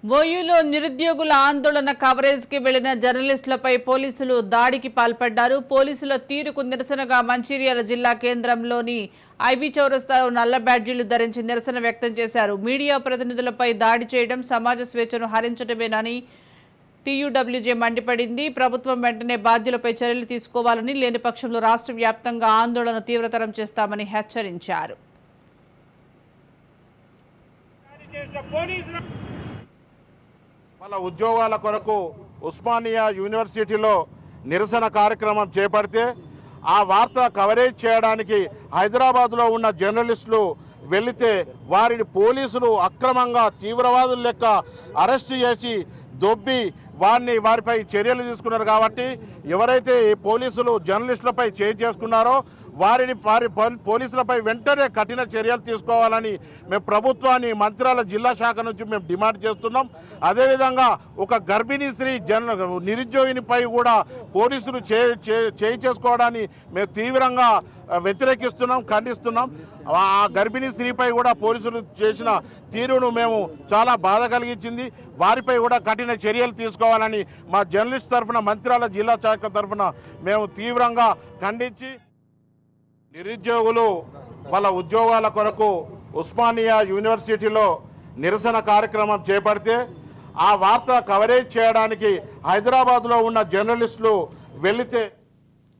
ఓయూలో నిరుద్యోగుల ఆందోళన కవరేజ్ కి వెళ్లిన జర్నలిస్టులపై పోలీసులు దాడికి పాల్పడ్డారు. పోలీసుల తీరుకు నిరసనగా మంచిర్యాల జిల్లా కేంద్రంలోని ఐబీ చౌరస్తాలో నల్ల బ్యాడ్జీలు ధరించి నిరసన వ్యక్తం చేశారు. మీడియా ప్రతినిధులపై దాడి చేయడం సమాజ స్వేచ్ఛను హరించడమేనని టీయూడబ్ల్యూజే మండిపడింది. ప్రభుత్వం వెంటనే బాధ్యులపై చర్యలు తీసుకోవాలని, లేని పక్షంలో రాష్ట్ర వ్యాప్తంగా ఆందోళన తీవ్రతరం చేస్తామని హెచ్చరించారు. వాళ్ళ ఉద్యోగాల కొరకు ఉస్మానియా యూనివర్సిటీలో నిరసన కార్యక్రమం చేపడితే ఆ వార్త కవరేజ్ చేయడానికి హైదరాబాద్లో ఉన్న జర్నలిస్టులు వెళితే వారిని పోలీసులు అక్రమంగా తీవ్రవాదుల లెక్క అరెస్టు చేసి దొబ్బి వారిపై చర్యలు తీసుకున్నారు. కాబట్టి ఎవరైతే ఈ పోలీసులు జర్నలిస్టులపై చేసుకున్నారో వారి పోలీసులపై వెంటనే కఠిన చర్యలు తీసుకోవాలని మేము ప్రభుత్వాన్ని మంత్రాల జిల్లా శాఖ నుంచి మేము డిమాండ్ చేస్తున్నాం. అదేవిధంగా ఒక గర్భిణీ స్త్రీ నిరుద్యోగినిపై కూడా పోలీసులు చేసుకోవడాన్ని మేము తీవ్రంగా వ్యతిరేకిస్తున్నాం, ఖండిస్తున్నాం. ఆ గర్భిణీ స్త్రీపై కూడా పోలీసులు చేసిన తీరును మేము చాలా బాధ కలిగించింది. వారిపై కూడా కఠిన చర్యలు తీసుకోవాలని మా జర్నలిస్ట్ తరఫున మంత్రాల జిల్లా శాఖ తరఫున మేము తీవ్రంగా ఖండించి నిరుద్యోగులు వాళ్ళ ఉద్యోగాల కొరకు ఉస్మానియా యూనివర్సిటీలో నిరసన కార్యక్రమం చేపడితే ఆ వార్త కవరేజ్ చేయడానికి హైదరాబాద్లో ఉన్న జర్నలిస్టులు వెళితే